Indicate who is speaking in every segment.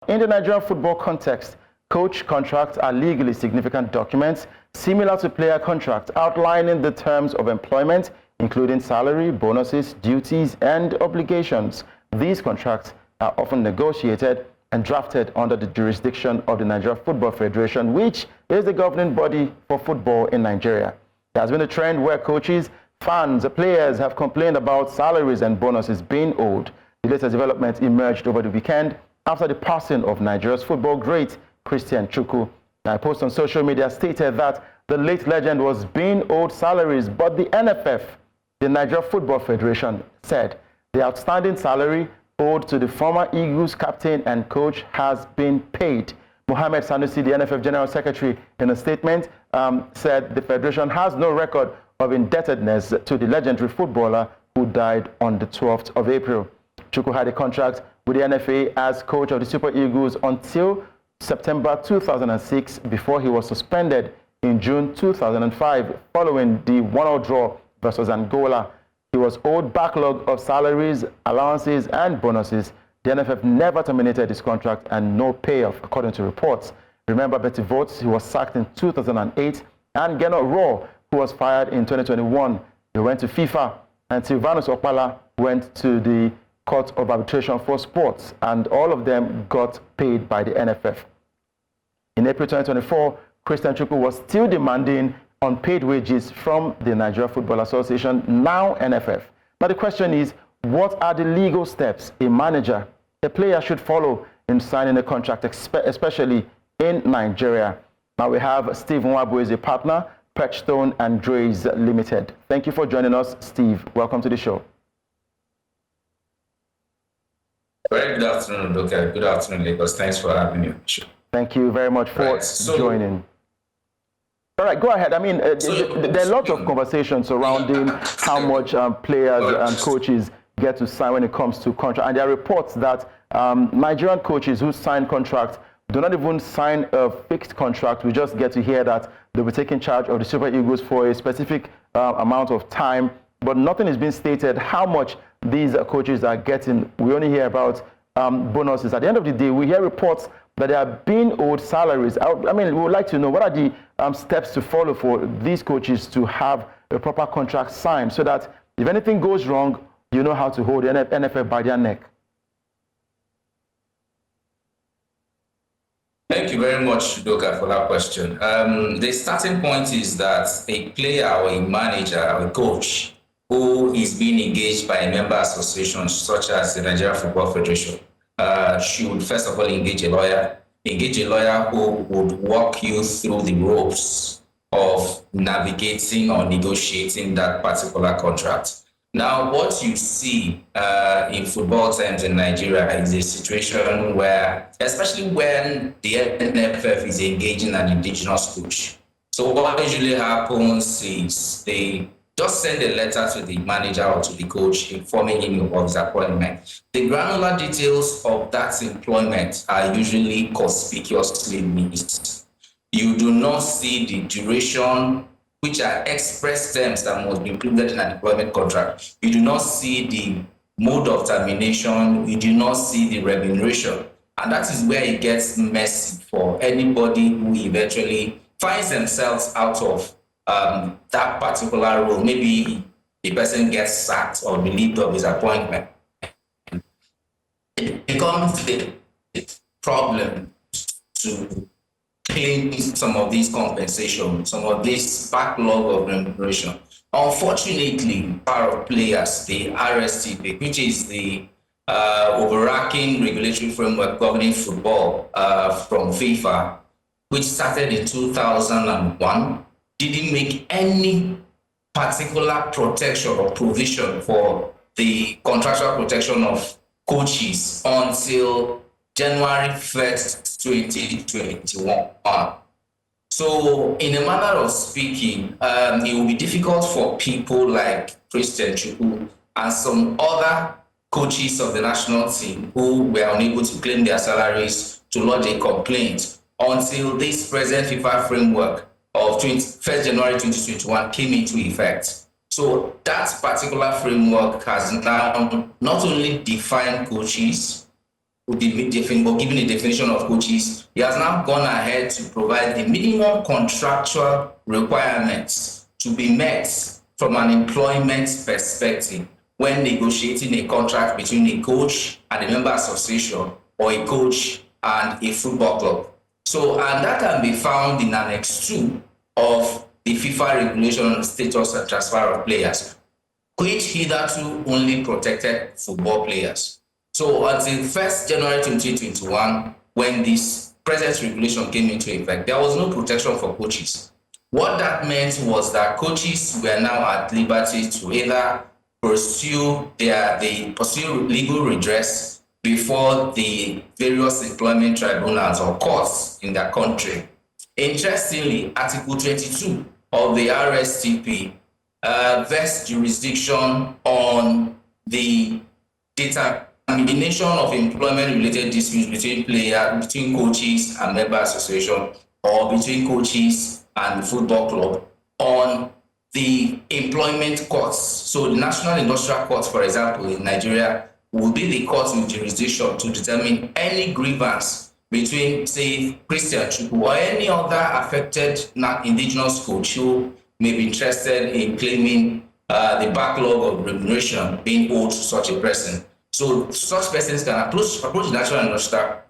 Speaker 1: In the Nigerian football context, coach contracts are legally significant documents similar to player contracts outlining the terms of employment, including salary, bonuses, duties, and obligations. These contracts are often negotiated and drafted under the jurisdiction of the Nigeria Football Federation, which is the governing body for football in Nigeria. There has been a trend where coaches, fans, players have complained about salaries and bonuses being owed. The latest development emerged over the weekend after the passing of Nigeria's football great Christian Chukwu. A post on social media stated that the late legend was being owed salaries, but the NFF, the Nigeria Football Federation, said the outstanding salary owed to the former Eagles captain and coach has been paid. Mohammed Sanusi, the NFF General Secretary, in a statement said the Federation has no record of indebtedness to the legendary footballer who died on the 12th of April. Chukwu had a contract with the NFA as coach of the Super Eagles until September 2006 before he was suspended in June 2005 following the 1-0 draw versus Angola. He was owed backlog of salaries, allowances, and bonuses. The NFF never terminated his contract and no payoff, according to reports. Remember Berti Vogts, who was sacked in 2008, and Gernot Rohr, who was fired in 2021. He went to FIFA, and Sylvanus Okpala went to the Court of Arbitration for Sports, and all of them got paid by the NFF. In April 2024, Christian Chukwu was still demanding unpaid wages from the Nigeria Football Association, now NFF. Now the question is, what are the legal steps a manager, a player should follow in signing a contract, especially in Nigeria? Now we have Steve Nwabueze, partner, Perchstone and Graeys Limited. Thank you for joining us, Steve. Welcome to the show.
Speaker 2: Very good afternoon, Doka. Good afternoon, Lagos. Thanks for having me.
Speaker 1: Thank you very much for joining. All right, go ahead. I mean, there are lots of conversations surrounding how much players and coaches get to sign when it comes to contract. And there are reports that Nigerian coaches who sign contracts do not even sign a fixed contract. We just get to hear that they'll be taking charge of the Super Eagles for a specific amount of time, but nothing is being stated how much these coaches are getting. We only hear about bonuses. At the end of the day, we hear reports that they are being owed salaries. I mean, we would like to know what are the steps to follow for these coaches to have a proper contract signed so that if anything goes wrong, you know how to hold the NFF by their neck.
Speaker 2: Thank you very much, Doka, for that question. The starting point is that a player or a manager or a coach who is being engaged by a member association such as the Nigeria Football Federation should first of all engage a lawyer who would walk you through the ropes of navigating or negotiating that particular contract. Now, what you see in football terms in Nigeria is a situation where, especially when the NFF is engaging an indigenous coach. So what usually happens is they just send a letter to the manager or to the coach informing him of his appointment. The granular details of that employment are usually conspicuously missed. You do not see the duration, which are express terms that must be included in an employment contract. You do not see the mode of termination. You do not see the remuneration. And that is where it gets messy for anybody who eventually finds themselves out of that particular role. Maybe the person gets sacked or relieved of his appointment. It becomes a problem to claim some of these compensations, some of this backlog of remuneration. Unfortunately, our players, the RSTP, which is the overarching regulatory framework governing football from FIFA, which started in 2001, didn't make any particular protection or provision for the contractual protection of coaches until January 1st, 2021. So in a manner of speaking, it will be difficult for people like Christian Chukwu and some other coaches of the national team who were unable to claim their salaries to lodge a complaint until this present FIFA framework of 1st January 2021 came into effect. So that particular framework has now not only defined coaches giving a definition of coaches, he has now gone ahead to provide the minimum contractual requirements to be met from an employment perspective when negotiating a contract between a coach and a member association or a coach and a football club. So, and that can be found in Annex 2 of the FIFA regulation on the status and transfer of players, which hitherto only protected football players. So until 1st January 2021, when this present regulation came into effect, there was no protection for coaches. What that meant was that coaches were now at liberty to either pursue legal redress before the various employment tribunals or courts in their country. Interestingly, Article 22 of the RSTP vests jurisdiction on the determination of employment-related disputes between coaches and member association, or between coaches and the football club on the employment courts. So the National Industrial Court, for example, in Nigeria, will be the court with jurisdiction to determine any grievance between, say, Christian Chukwu or any other affected indigenous coach who may be interested in claiming the backlog of remuneration being owed to such a person. So such persons can approach the National Industrial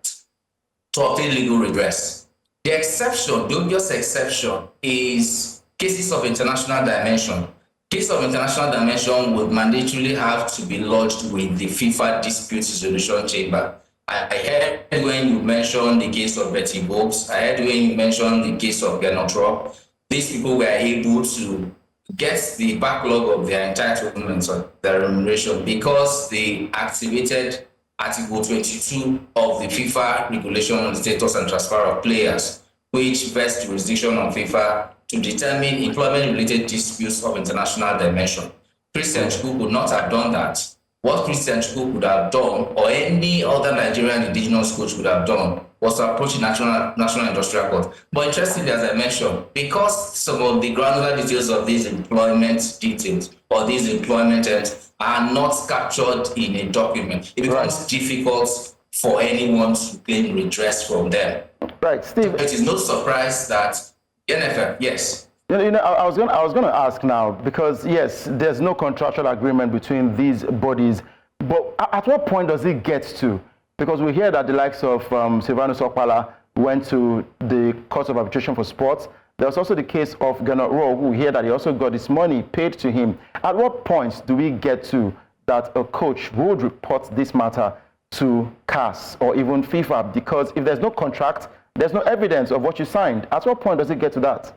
Speaker 2: to obtain legal redress. The exception, the obvious exception, is cases of international dimension. Cases of international dimension would mandatorily have to be lodged with the FIFA Dispute Resolution Chamber. I heard when you mentioned the case of Berti Vogts. I heard when you mentioned the case of Gernot Rohr. These people were able to get the backlog of their entitlements or their remuneration because they activated Article 22 of the FIFA regulation on the status and transfer of players, which vests jurisdiction on FIFA to determine employment-related disputes of international dimension. Christian Chukwu could not have done that. What Christian Chukwu could have done, or any other Nigerian indigenous coach could have done, was to approach the National Industrial Court. But interestingly, as I mentioned, because some of the granular details of these employment details or these employment ends are not captured in a document, it becomes difficult for anyone to claim redress from them.
Speaker 1: Right, Steve.
Speaker 2: It is no surprise that NFL, yes.
Speaker 1: I was going to ask now, because yes, there's no contractual agreement between these bodies, but at what point does it get to? Because we hear that the likes of Sylvanus Okpala went to the Court of Arbitration for Sports. There's also the case of Gernot Rohr, who we hear that he also got his money paid to him. At what point do we get to that a coach would report this matter to CAS or even FIFA? Because if there's no contract, there's no evidence of what you signed. At what point does it get to that?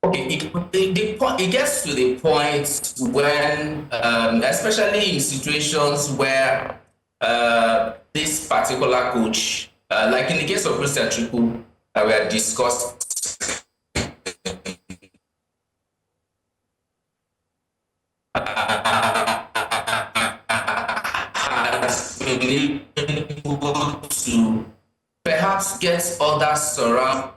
Speaker 2: Okay, it gets to the point when, especially in situations where this particular coach, like in the case of Christian Chukwu, we had discussed has been able to perhaps get others around,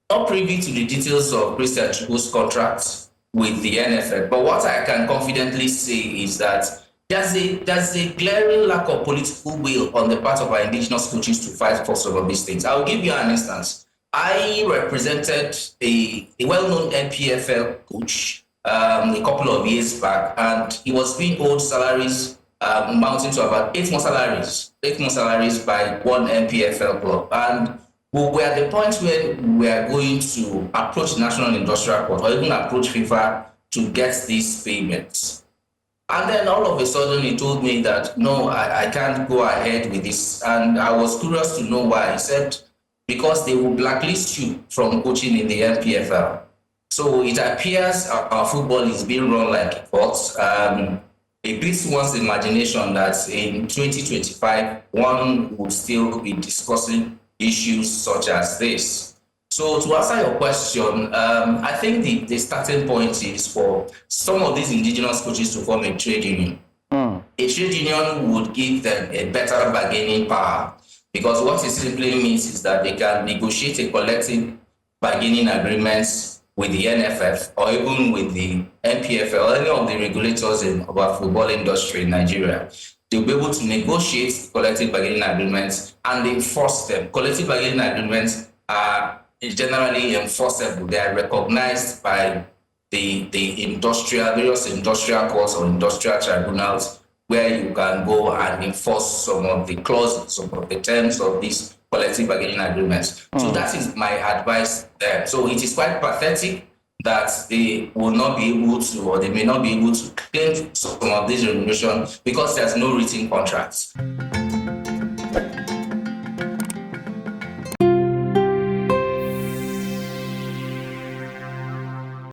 Speaker 2: not privy to the details of Christian Chukwu's contract with the NFL, but what I can confidently say is that there's a glaring lack of political will on the part of our indigenous coaches to fight for some of these things. I'll give you an instance. I represented a well-known NPFL coach a couple of years back, and he was being owed salaries amounting to about 8 months salaries by one NPFL club. And we were at the point where we are going to approach the National Industrial Court or even approach FIFA to get these payments. And then all of a sudden he told me that, no, I can't go ahead with this. And I was curious to know why. He said, because they will blacklist you from coaching in the NPFL. So it appears our football is being run like a bot. It beats one's imagination that in 2025, one would still be discussing issues such as this. So to answer your question, I think the starting point is for some of these indigenous coaches to form a trade union. A trade union would give them a better bargaining power, because what it simply means is that they can negotiate a collective bargaining agreement with the NFF or even with the NPFL or any of the regulators in our football industry in Nigeria, they'll be able to negotiate collective bargaining agreements and enforce them. Collective bargaining agreements are generally enforceable. They are recognized by the various industrial courts or industrial tribunals, where you can go and enforce some of the clauses, some of the terms of these collective bargaining agreements. So that is my advice there. So it is quite pathetic that they will not be able to, or they may not be able to claim some of these remuneration because there's no written contracts.